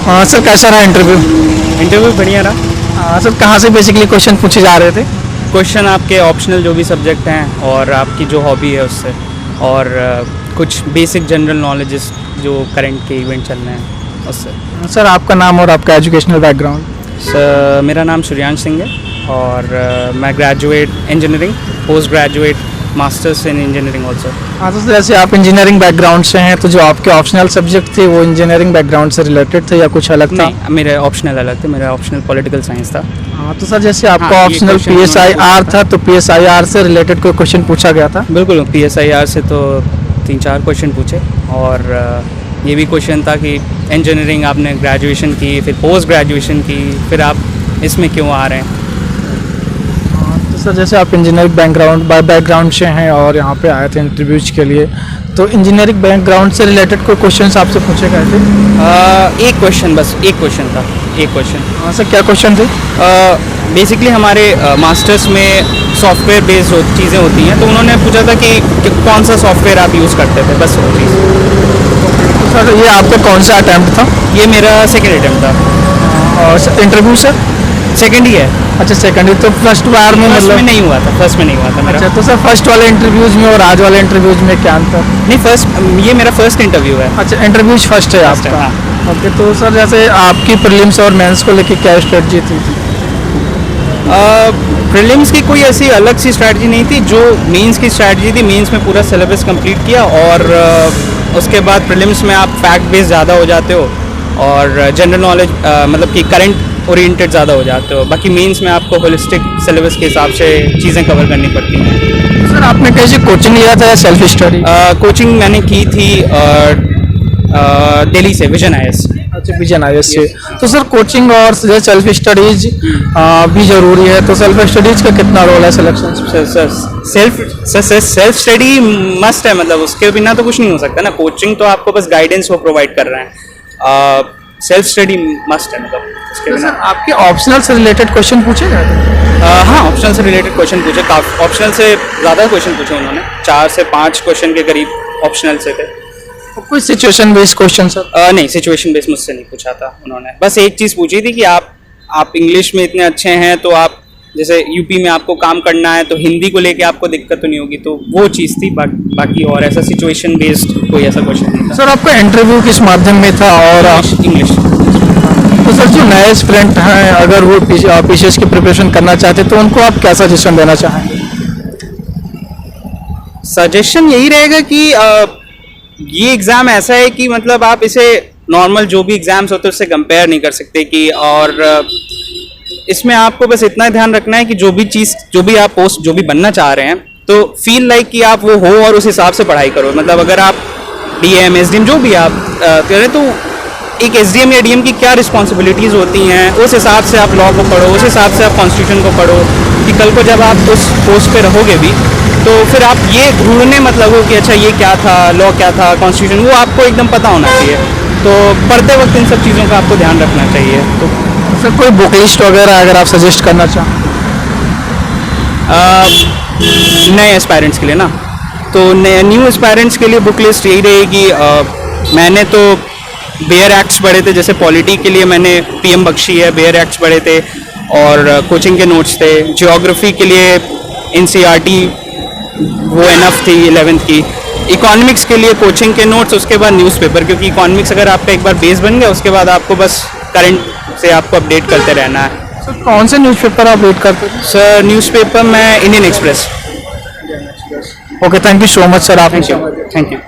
Sir कैसा रहा interview? Interview बढ़िया रहा। सर कहाँ से बेसिकली क्वेश्चन पूछे जा रहे थे? क्वेश्चन आपके ऑप्शनल जो भी सब्जेक्ट हैं और आपकी जो हॉबी है उससे, और कुछ बेसिक जनरल नॉलेजेस जो करंट के इवेंट चल रहे हैं उससे। सर आपका नाम और आपका एजुकेशनल बैकग्राउंड? सर मेरा नाम सूर्यांश सिंह है और मैं graduate engineering, post graduate masters in engineering also. हाँ, तो जैसे आप इंजीनियरिंग बैकग्राउंड से हैं, तो जो आपके ऑप्शनल सब्जेक्ट थे वो इंजीनियरिंग बैकग्राउंड से रिलेटेड थे या कुछ अलग था? नहीं, मेरे ऑप्शनल अलग थे। मेरा ऑप्शनल पॉलिटिकल साइंस था। हाँ, तो सर जैसे आपका हाँ, ये ऑप्शनल question PSIR था, तो PSIR से रिलेटेड कोई क्वेश्चन पूछा गया था? बिल्कुल, PSIR से तो 3-4 क्वेश्चन पूछे, और ये भी क्वेश्चन था कि इंजीनियरिंग आपने ग्रेजुएशन की, फिर पोस्ट ग्रेजुएशन की, फिर आप इसमें क्यों आ रहे हैं। तो सर जैसे आप इंजीनियरिंग बैकग्राउंड से हैं और यहाँ पे आए थे इंटरव्यूज के लिए, तो इंजीनियरिंग बैकग्राउंड से रिलेटेड कोई क्वेश्चन आपसे पूछे गए थे? एक क्वेश्चन, बस एक क्वेश्चन था, एक क्वेश्चन। हाँ सर, क्या क्वेश्चन थे? बेसिकली हमारे मास्टर्स में सॉफ्टवेयर बेस्ड चीज़ें होती हैं, तो उन्होंने पूछा था कि कौन सा सॉफ्टवेयर आप यूज़ करते थे, बस वो चीज़। तो सर ये आपका कौन सा अटैम्प्ट था? ये मेरा सेकेंड अटेम्प्ट था। और इंटरव्यू सर? सेकेंड ही है। अच्छा, सेकंड। तो फर्स्ट बार में फर्स्ट में मतलब? नहीं हुआ था, फर्स्ट में नहीं हुआ था मेरा। अच्छा, तो सर फर्स्ट वाले इंटरव्यूज में और आज वाले इंटरव्यूज में क्या अंतर? नहीं, ये मेरा फर्स्ट इंटरव्यू है। अच्छा, इंटरव्यूज फर्स्ट है First है, आपका? हाँ। ओके, तो सर जैसे आपकी प्रीलिम्स और मेंस को लेके क्या स्ट्रेटजी थी? प्रीलिम्स की कोई ऐसी अलग सी स्ट्रैटेजी नहीं थी। जो मेंस की स्ट्रैटेजी थी, मेंस में पूरा सिलेबस कंप्लीट किया, और उसके बाद प्रीलिम्स में आप फैक्ट बेस्ड ज़्यादा हो जाते हो और जनरल नॉलेज मतलब कि करंट ओरिएंटेड ज़्यादा हो जाते हो। बाकी मेंस में आपको होलिस्टिक सिलेबस के हिसाब से चीज़ें कवर करनी पड़ती हैं। सर आपने कैसे कोचिंग लिया था या सेल्फ स्टडी? कोचिंग मैंने की थी दिल्ली से, विजन IAS। अच्छा, विजन IAS से। तो सर कोचिंग और सेल्फ स्टडीज भी जरूरी है, तो सेल्फ स्टडीज का कितना रोल है सिलेक्शन? सेल्फ स्टडी मस्ट है, मतलब उसके बिना तो कुछ नहीं हो सकता ना। कोचिंग तो आपको बस गाइडेंस वो प्रोवाइड कर रहे हैं, सेल्फ स्टडी मस्ट है, मतलब उसके तो बिना। सर आपके ऑप्शनल से रिलेटेड क्वेश्चन पूछे गए थे? हाँ, ऑप्शनल से रिलेटेड क्वेश्चन पूछे, काफ़ी ऑप्शनल से ज़्यादा क्वेश्चन पूछे उन्होंने। 4 से 5 क्वेश्चन के करीब ऑप्शनल से थे। कोई सिचुएशन बेस्ड क्वेश्चन सर? नहीं, सिचुएशन बेस्ड मुझसे नहीं पूछा था उन्होंने। बस एक चीज़ पूछी थी कि आप इंग्लिश में इतने अच्छे हैं, तो आप जैसे यूपी में आपको काम करना है, तो हिंदी को लेके आपको दिक्कत तो नहीं होगी, तो वो चीज़ थी। बाकी और ऐसा सिचुएशन बेस्ड कोई ऐसा क्वेश्चन नहीं था। सर आपका इंटरव्यू किस माध्यम में था? और इंग्लिश। तो सर जो नए स्टूडेंट हैं, अगर वो PCS की प्रिपरेशन करना चाहते तो उनको आप क्या सजेशन देना चाहेंगे? सजेशन यही रहेगा कि ये एग्ज़ाम ऐसा है कि मतलब आप इसे नॉर्मल जो भी एग्ज़ाम्स होते हैं उससे कंपेयर नहीं कर सकते कि, और इसमें आपको बस इतना ध्यान रखना है कि जो भी आप पोस्ट जो भी बनना चाह रहे हैं, तो फील लाइक कि आप वो हो और उस हिसाब से पढ़ाई करो। मतलब अगर आप DM SDM जो भी आप करें, तो एक SDM या DM की क्या रिस्पॉन्सिबिलिटीज़ होती हैं, उस हिसाब से आप लॉ को पढ़ो, उस हिसाब से आप कॉन्स्टिट्यूशन को पढ़ो, कि कल को जब आप उस पोस्ट पे रहोगे भी, तो फिर आप ये ढूंढने मत लगो कि अच्छा ये क्या था, लॉ क्या था, कॉन्स्टिट्यूशन, वो आपको एकदम पता होना चाहिए। तो पढ़ते वक्त इन सब चीज़ों का आपको ध्यान रखना चाहिए। तो सर कोई बुक लिस्ट वगैरह अगर आप सजेस्ट करना चाहें? नए एस्पायरेंट्स के लिए ना, तो न्यू एस्पायरेंट्स के लिए बुक लिस्ट यही रहेगी। मैंने तो बेयर एक्ट्स पढ़े थे, जैसे पॉलिटी के लिए मैंने PM बख्शी है, बेयर एक्ट्स पढ़े थे, और कोचिंग के नोट्स थे। जियोग्राफी के लिए NCERT वो इनफ थी 11th की। इकोनॉमिक्स के लिए कोचिंग के नोट्स, उसके बाद न्यूज़पेपर, क्योंकि इकोनॉमिक्स अगर आपका एक बार बेस बन गया, उसके बाद आपको बस करंट से आपको अपडेट करते रहना है। सर कौन से न्यूज़पेपर आप रीड करते थे? सर न्यूज़पेपर में Indian express. Okay, thank you so much sir. आप थैंक यू।